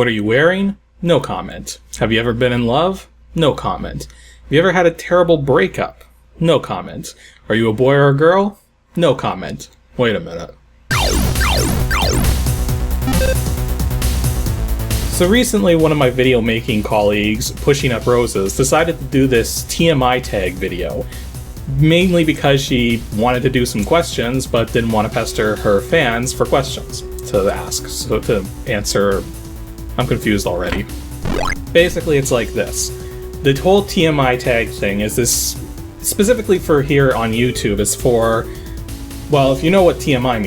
What are you wearing? No comment. Have you ever been in love? No comment. Have you ever had a terrible breakup? No comment. Are you a boy or a girl? No comment. Wait a minute. So recently, one of my video making colleagues, PushingUpRoses, decided to do this TMI Tag video. Mainly because she wanted to do some questions, but didn't want to pester her fans for questions to ask, so to answer. I'm confused already. Basically, it's like this. The whole TMI Tag thing is this, specifically for here on YouTube, is for, well, if you know what TMI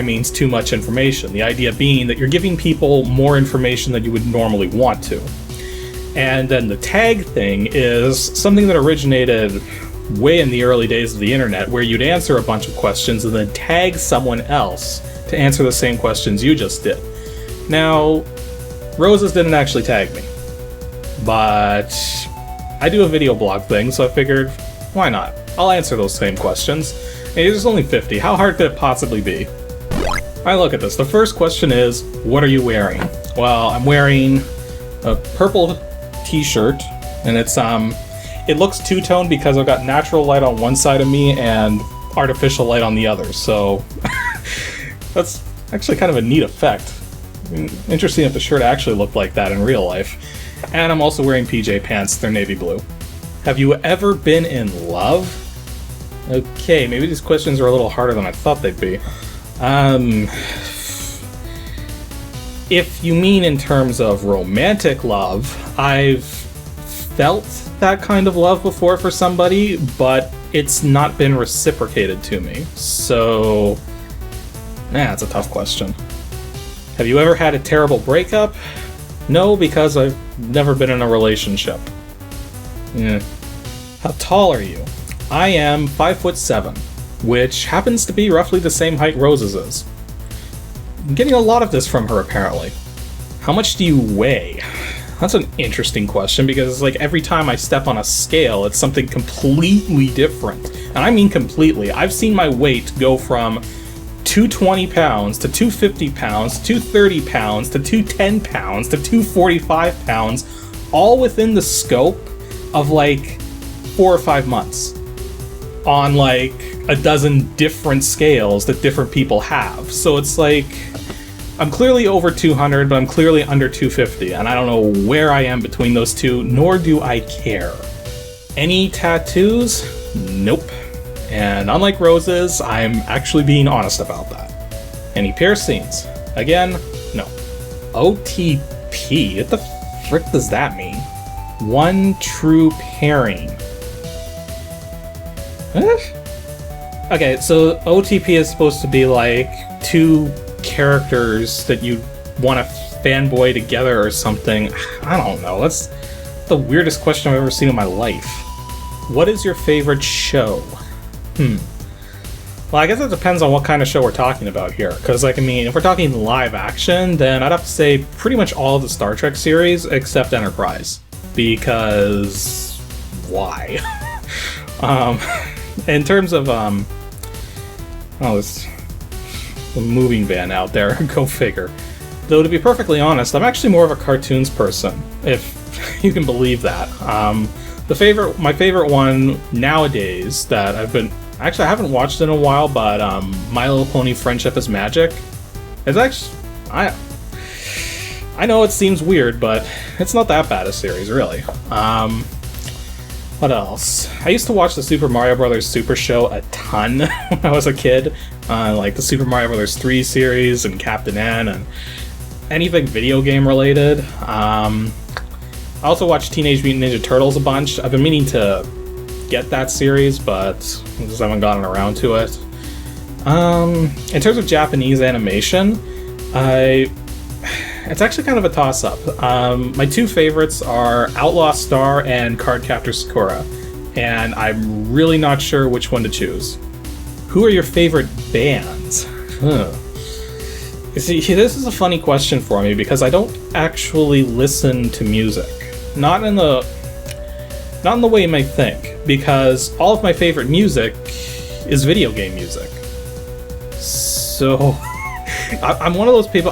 means too much information. The idea being that you're giving people more information than you would normally want to. And then the tag thing is something that originated way in the early days of the internet, where you'd answer a bunch of questions and then tag someone else to answer the same questions you just did. Now, Roses didn't actually tag me, but I do a video blog thing, so I figured, why not? I'll answer those same questions. Hey, there's only 50, how hard could it possibly be? Alright, look at this. The first question is, what are you wearing? Well, I'm wearing a purple t-shirt, and it's, it looks two-toned because I've got natural light on one side of me and artificial light on the other, so that's actually kind of a neat effect. I mean, interesting if the shirt actually looked like that in real life. And I'm also wearing PJ pants, they're navy blue. Have you ever been in love? Okay, maybe these questions are a little harder than I thought they'd be. If you mean in terms of romantic love, I've felt that kind of love before for somebody, but it's not been reciprocated to me. So, it's a tough question. Have you ever had a terrible breakup? No, because I've never been in a relationship. How tall are you? I am 5'7", which happens to be roughly the same height Roses is. I'm getting a lot of this from her, apparently. How much do you weigh? That's an interesting question, because like every time I step on a scale, it's something completely different. And I mean completely. I've seen my weight go from 220 pounds to 250 pounds, 230 pounds to 210 pounds to 245 pounds, all within the scope of like 4 or 5 months on like a dozen different scales that different people have. So it's like, I'm clearly over 200, but I'm clearly under 250, and I don't know where I am between those two, nor do I care. Any tattoos? Nope. And unlike Roses, I'm actually being honest about that. Any piercings? Again, no. OTP? What the frick does that mean? One true pairing. What? Okay, so OTP is supposed to be like two characters that you want to fanboy together or something. I don't know. That's the weirdest question I've ever seen in my life. What is your favorite show? Well, I guess it depends on what kind of show we're talking about here. Because, like, I mean, if we're talking live action, then I'd have to say pretty much all of the Star Trek series except Enterprise. Because why? In terms of, there's a moving van out there, go figure. Though, to be perfectly honest, I'm actually more of a cartoons person, if you can believe that. My favorite one nowadays that I haven't watched in a while, but My Little Pony Friendship is Magic. It's actually, I know it seems weird, but it's not that bad a series, really. What else? I used to watch the Super Mario Bros. Super Show a ton when I was a kid. Like the Super Mario Bros. 3 series and Captain N and anything video game related. I also watched Teenage Mutant Ninja Turtles a bunch. I've been meaning to get that series, but just haven't gotten around to it. In terms of Japanese animation, it's actually kind of a toss-up. My two favorites are Outlaw Star and Cardcaptor Sakura, and I'm really not sure which one to choose. Who are your favorite bands? You see, this is a funny question for me because I don't actually listen to music. Not in the way you might think, because all of my favorite music is video game music. So I'm one of those people,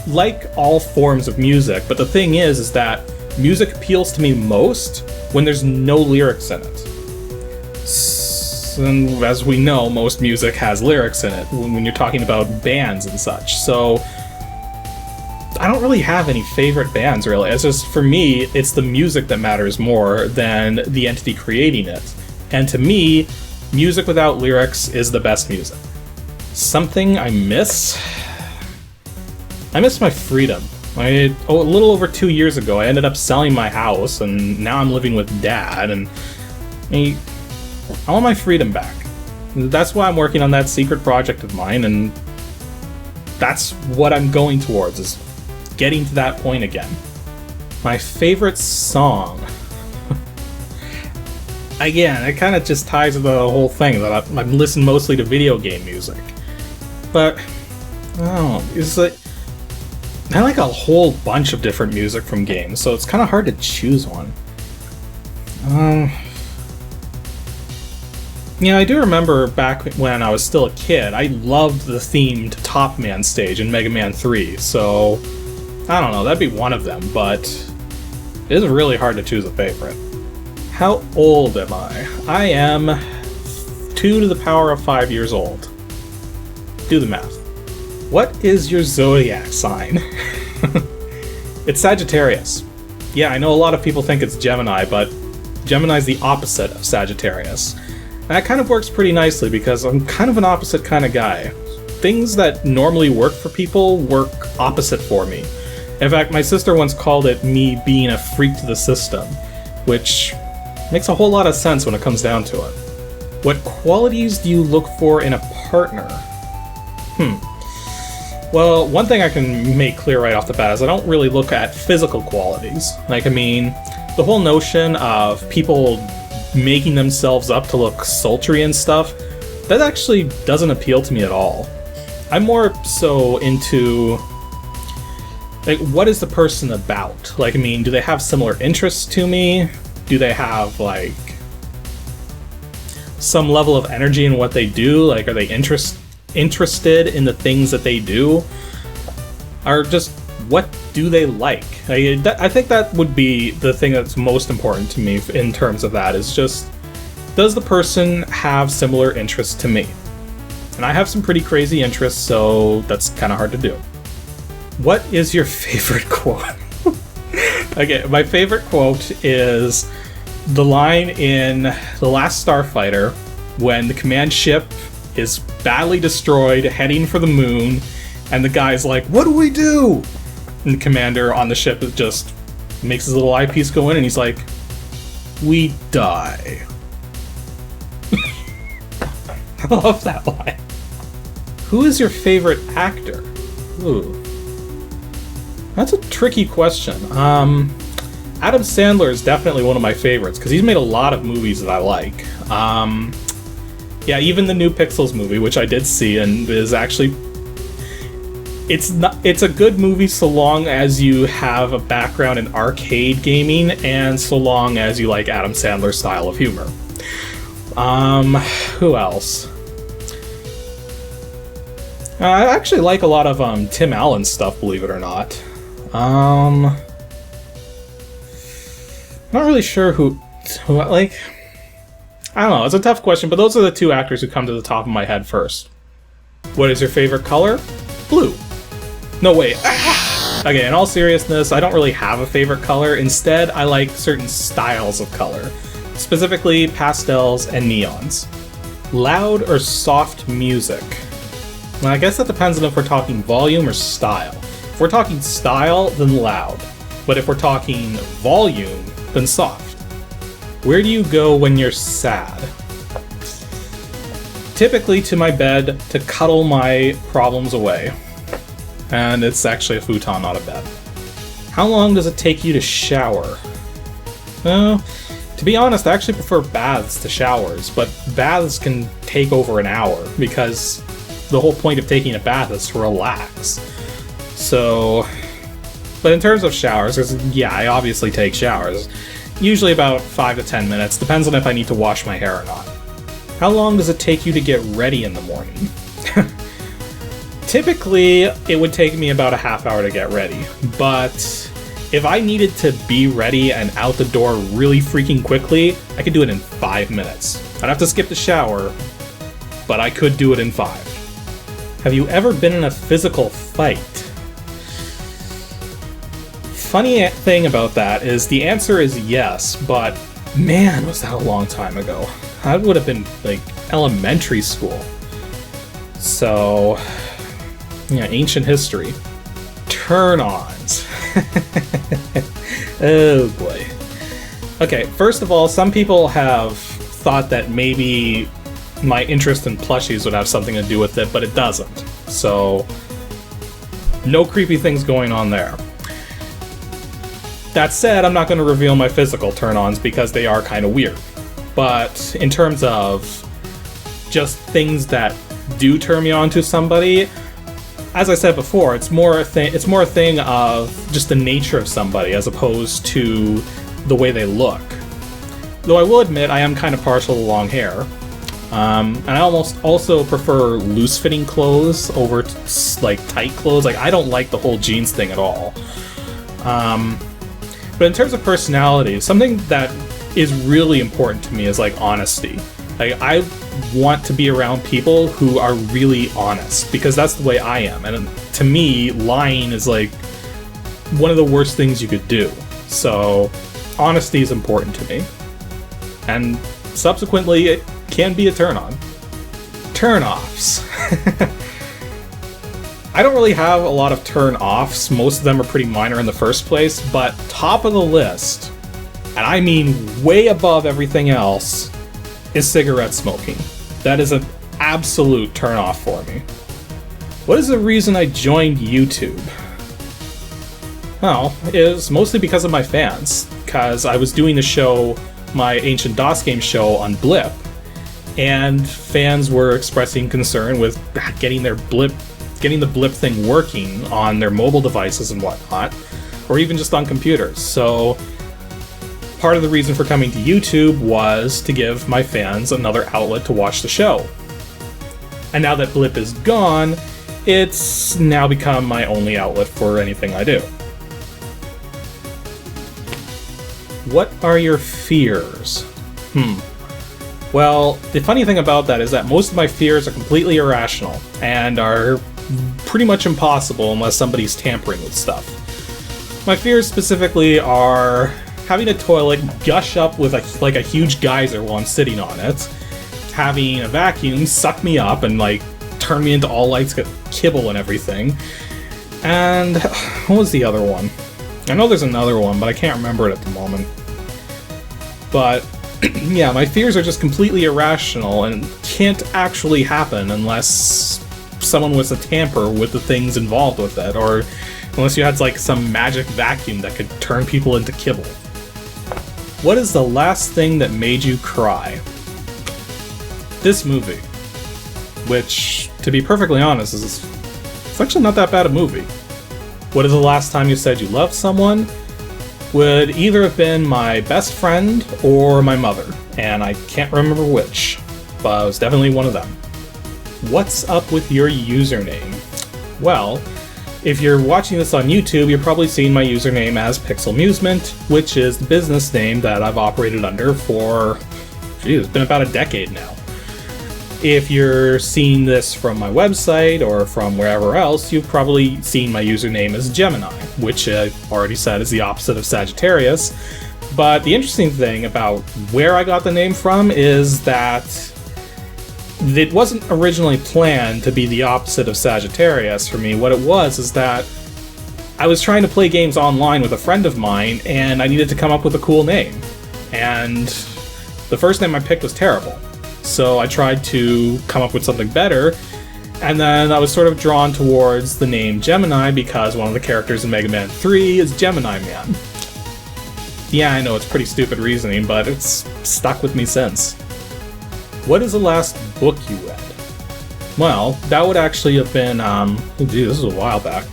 like all forms of music, but the thing is that music appeals to me most when there's no lyrics in it. And as we know, most music has lyrics in it when you're talking about bands and such. So I don't really have any favorite bands, really. It's just, for me, it's the music that matters more than the entity creating it. And to me, music without lyrics is the best music. Something I miss? I miss my freedom. A little over 2 years ago, I ended up selling my house, and now I'm living with Dad, and I want my freedom back. That's why I'm working on that secret project of mine, and that's what I'm going towards, is getting to that point again. My favorite song. Again, it kind of just ties to the whole thing that I listen mostly to video game music. But, I don't know, it's like, I like a whole bunch of different music from games, so it's kind of hard to choose one. Yeah, I do remember back when I was still a kid, I loved the themed Top Man stage in Mega Man 3, so I don't know, that'd be one of them, but it is really hard to choose a favorite. How old am I? I am 2 to the power of 5 years old. Do the math. What is your zodiac sign? It's Sagittarius. Yeah, I know a lot of people think it's Gemini, but Gemini's the opposite of Sagittarius. And that kind of works pretty nicely because I'm kind of an opposite kind of guy. Things that normally work for people work opposite for me. In fact, my sister once called it me being a freak to the system, which makes a whole lot of sense when it comes down to it. What qualities do you look for in a partner? Well, one thing I can make clear right off the bat is I don't really look at physical qualities. Like, I mean, the whole notion of people making themselves up to look sultry and stuff, that actually doesn't appeal to me at all. I'm more so into, like, what is the person about? Like, I mean, do they have similar interests to me? Do they have, like, some level of energy in what they do? Like, are they interested in the things that they do? Or just, what do they like? I think that would be the thing that's most important to me in terms of that, is just, does the person have similar interests to me? And I have some pretty crazy interests, so that's kind of hard to do. What is your favorite quote? Okay, my favorite quote is the line in The Last Starfighter when the command ship is badly destroyed, heading for the moon, and the guy's like, "What do we do?" And the commander on the ship just makes his little eyepiece go in, and he's like, "We die." I love that line. Who is your favorite actor? Ooh. That's a tricky question. Adam Sandler is definitely one of my favorites, because he's made a lot of movies that I like. Yeah, even the new Pixels movie, which I did see, and is actually... It's a good movie so long as you have a background in arcade gaming, and so long as you like Adam Sandler's style of humor. Who else? I actually like a lot of Tim Allen stuff, believe it or not. Not really sure who like... I don't know, it's a tough question, but those are the two actors who come to the top of my head first. What is your favorite color? Blue. No, wait. Okay, in all seriousness, I don't really have a favorite color. Instead, I like certain styles of color. Specifically, pastels and neons. Loud or soft music? Well, I guess that depends on if we're talking volume or style. If we're talking style, then loud. But if we're talking volume, then soft. Where do you go when you're sad? Typically to my bed to cuddle my problems away. And it's actually a futon, not a bed. How long does it take you to shower? Well, to be honest, I actually prefer baths to showers, but baths can take over an hour because the whole point of taking a bath is to relax. So, but in terms of showers, yeah, I obviously take showers. Usually about 5 to 10 minutes, depends on if I need to wash my hair or not. How long does it take you to get ready in the morning? Typically, it would take me about a half hour to get ready, but if I needed to be ready and out the door really freaking quickly, I could do it in 5 minutes. I'd have to skip the shower, but I could do it in 5. Have you ever been in a physical fight? Funny thing about that is the answer is yes, but man, was that a long time ago. That would have been like elementary school. So, yeah, ancient history. Turn-ons. Oh boy. Okay, first of all, some people have thought that maybe my interest in plushies would have something to do with it, but it doesn't. So, no creepy things going on there. That said, I'm not going to reveal my physical turn-ons because they are kind of weird. But in terms of just things that do turn me on to somebody, as I said before, it's more a thing of just the nature of somebody as opposed to the way they look. Though I will admit I am kind of partial to long hair. And I also prefer loose-fitting clothes over like tight clothes. Like, I don't like the whole jeans thing at all. But in terms of personality, something that is really important to me is like honesty. Like, I want to be around people who are really honest because that's the way I am. And to me, lying is like one of the worst things you could do. So honesty is important to me. And subsequently, it can be a turn-on. Turn-offs. I don't really have a lot of turn-offs. Most of them are pretty minor in the first place, but top of the list, and I mean way above everything else, is cigarette smoking. That is an absolute turn-off for me. What is the reason I joined YouTube? Well, it was mostly because of my fans, because I was doing the show, my Ancient DOS game show on Blip, and fans were expressing concern with getting the Blip thing working on their mobile devices and whatnot, or even just on computers. So part of the reason for coming to YouTube was to give my fans another outlet to watch the show. And now that Blip is gone, it's now become my only outlet for anything I do. What are your fears? Well, the funny thing about that is that most of my fears are completely irrational and are pretty much impossible unless somebody's tampering with stuff. My fears specifically are having a toilet gush up with a huge geyser while I'm sitting on it, having a vacuum suck me up and like turn me into all lights, kibble and everything. And what was the other one? I know there's another one, but I can't remember it at the moment. But yeah, my fears are just completely irrational and can't actually happen unless someone was to tamper with the things involved with it, or unless you had like some magic vacuum that could turn people into kibble. What is the last thing that made you cry? This movie. Which, to be perfectly honest, it's actually not that bad a movie. What is the last time you said you loved someone? Would either have been my best friend or my mother, and I can't remember which, but it was definitely one of them. What's up with your username? Well, if you're watching this on YouTube, you're probably seeing my username as PixelMusement, which is the business name that I've operated under for, it's been about a decade now. If you're seeing this from my website or from wherever else, you've probably seen my username as Gemini, which I've already said is the opposite of Sagittarius. But the interesting thing about where I got the name from is that it wasn't originally planned to be the opposite of Sagittarius for me. What it was is that I was trying to play games online with a friend of mine, and I needed to come up with a cool name. And the first name I picked was terrible. So I tried to come up with something better, and then I was sort of drawn towards the name Gemini because one of the characters in Mega Man 3 is Gemini Man. Yeah, I know it's pretty stupid reasoning, but it's stuck with me since. What is the last book you read? Well, that would actually have been, this was a while back.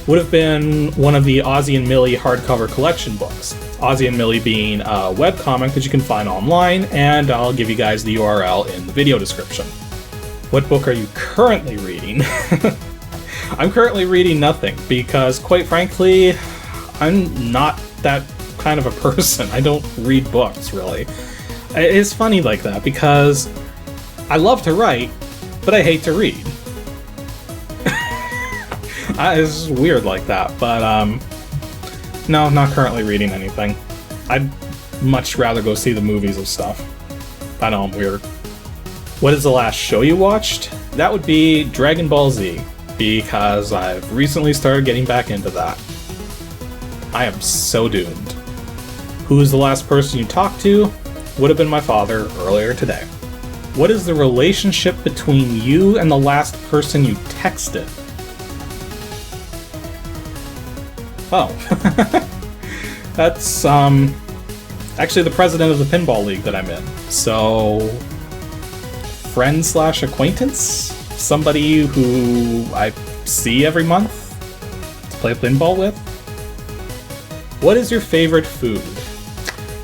Would have been one of the Ozzy and Millie hardcover collection books. Ozzy and Millie being a webcomic that you can find online, and I'll give you guys the URL in the video description. What book are you currently reading? I'm currently reading nothing because, quite frankly, I'm not that kind of a person. I don't read books, really. It's funny like that because I love to write, but I hate to read. It's weird like that, but no, not currently reading anything. I'd much rather go see the movies and stuff. I know I'm weird. What is the last show you watched? That would be Dragon Ball Z, because I've recently started getting back into that. I am so doomed. Who is the last person you talked to? Would have been my father earlier today. What is the relationship between you and the last person you texted? Oh. That's, actually the president of the pinball league that I'm in. So, friend/acquaintance? Somebody who I see every month to play pinball with? What is your favorite food?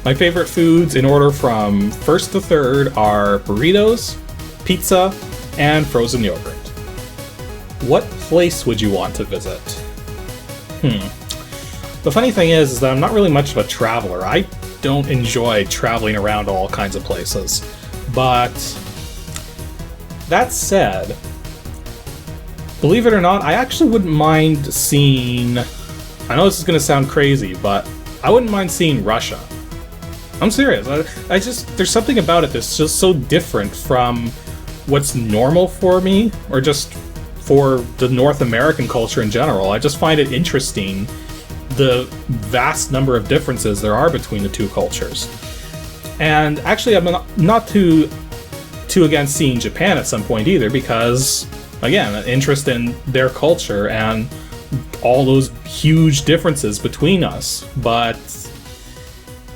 My favorite foods in order from first to third are burritos, pizza, and frozen yogurt. What place would you want to visit? The funny thing is that I'm not really much of a traveler. I don't enjoy traveling around all kinds of places. But that said, believe it or not, I actually wouldn't mind seeing... I know this is going to sound crazy, but I wouldn't mind seeing Russia. I'm serious. I just... There's something about it that's just so different from what's normal for me, or just for the North American culture in general. I just find it interesting, the vast number of differences there are between the two cultures. And actually, I'm not too against seeing Japan at some point either, because, again, an interest in their culture and all those huge differences between us. But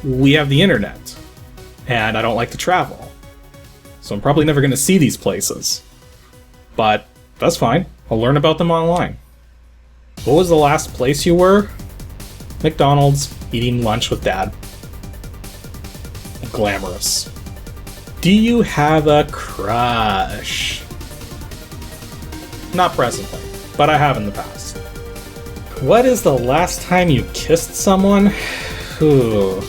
we have the internet, and I don't like to travel. So I'm probably never going to see these places. But that's fine. I'll learn about them online. What was the last place you were? McDonald's, eating lunch with Dad. Glamorous. Do you have a crush? Not presently, but I have in the past. What is the last time you kissed someone? Ooh.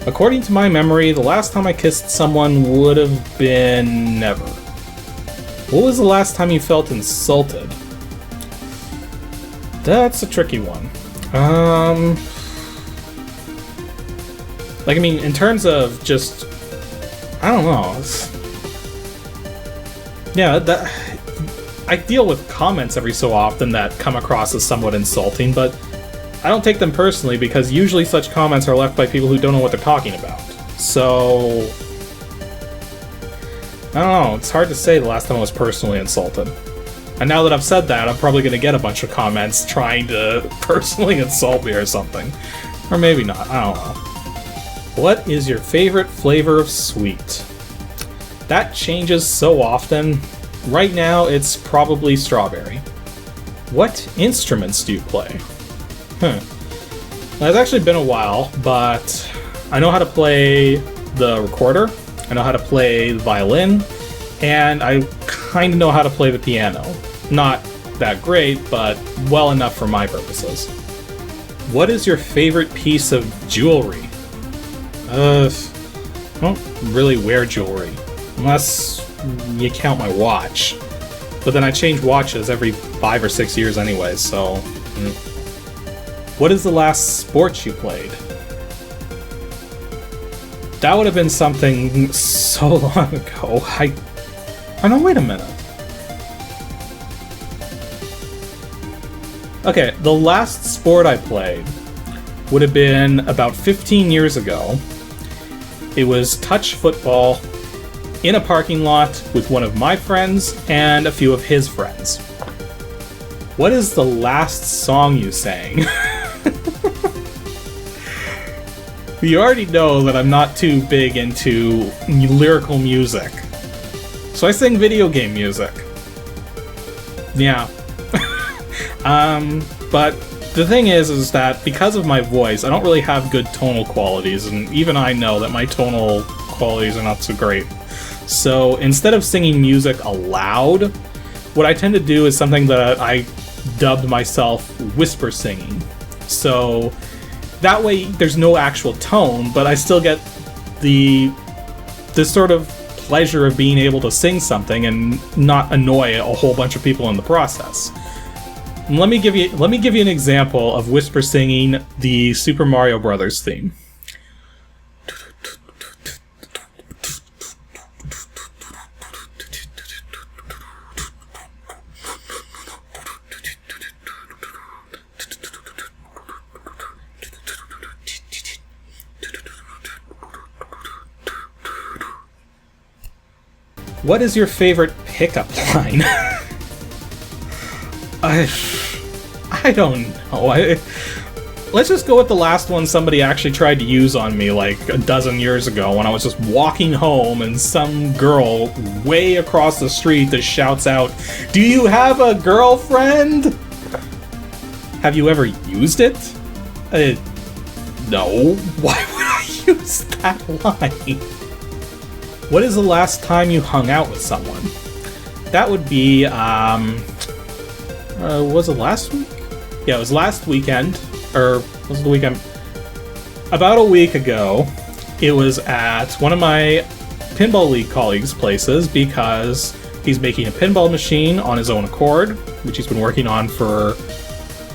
According to my memory, the last time I kissed someone would have been never. What was the last time you felt insulted? That's a tricky one. Like, I mean, in terms of just, I don't know. Yeah, I deal with comments every so often that come across as somewhat insulting, but I don't take them personally because usually such comments are left by people who don't know what they're talking about. So, I don't know. It's hard to say the last time I was personally insulted. And now that I've said that, I'm probably going to get a bunch of comments trying to personally insult me or something. Or maybe not. I don't know. What is your favorite flavor of sweet? That changes so often. Right now, it's probably strawberry. What instruments do you play? Now, it's actually been a while, but I know how to play the recorder, I know how to play the violin, and I kind of know how to play the piano. Not that great, but well enough for my purposes. What is your favorite piece of jewelry? I don't really wear jewelry, unless you count my watch. But then I change watches every 5 or 6 years anyway, so... What is the last sport you played? That would have been something so long ago. Oh no, wait a minute. Okay, the last sport I played would have been about 15 years ago. It was touch football in a parking lot with one of my friends and a few of his friends. What is the last song you sang? You already know that I'm not too big into lyrical music. So I sing video game music. Yeah. But the thing is that because of my voice, I don't really have good tonal qualities, and even I know that my tonal qualities are not so great. So instead of singing music aloud, what I tend to do is something that I dubbed myself whisper singing. So that way there's no actual tone, but I still get the sort of pleasure of being able to sing something and not annoy a whole bunch of people in the process. And let me give you an example of whisper singing the Super Mario Brothers theme. What is your favorite pickup line? I don't know. Let's just go with the last one somebody actually tried to use on me like a dozen years ago when I was just walking home and some girl way across the street just shouts out, "Do you have a girlfriend?" Have you ever used it? No. Why would I use that line? What is the last time you hung out with someone? That would be, was it last week? Yeah, it was last weekend, or was it the weekend? About a week ago, it was at one of my Pinball League colleagues' places because he's making a pinball machine on his own accord, which he's been working on for,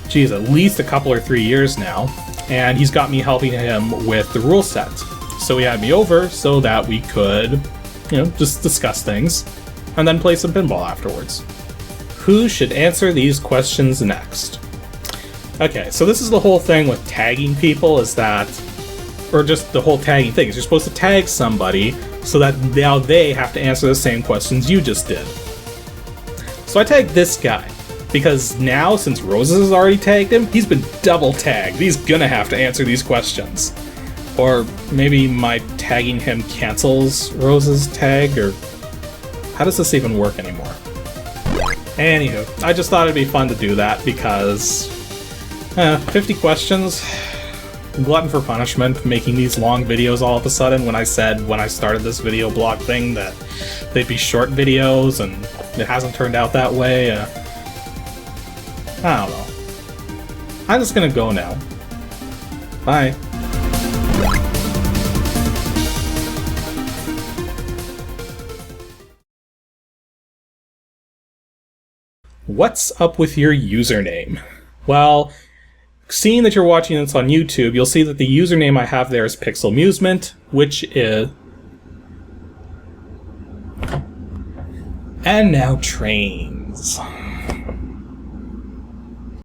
geez, at least a couple or 3 years now, and he's got me helping him with the rule set. So he had me over so that we could, just discuss things, and then play some pinball afterwards. Who should answer these questions next? Okay, so this is the whole thing with tagging people, is that, or just the whole tagging thing, is you're supposed to tag somebody so that now they have to answer the same questions you just did. So I tagged this guy, because now, since Roses has already tagged him, he's been double tagged. He's gonna have to answer these questions. Or maybe my tagging him cancels Rose's tag, or how does this even work anymore? Anywho, I just thought it'd be fun to do that because 50 questions, glutton for punishment, making these long videos all of a sudden when I said when I started this video blog thing that they'd be short videos, and it hasn't turned out that way. I don't know. I'm just gonna go now. Bye. What's up with your username? Well, seeing that you're watching this on YouTube, you'll see that the username I have there is Pixelmusement, which is... And now trains.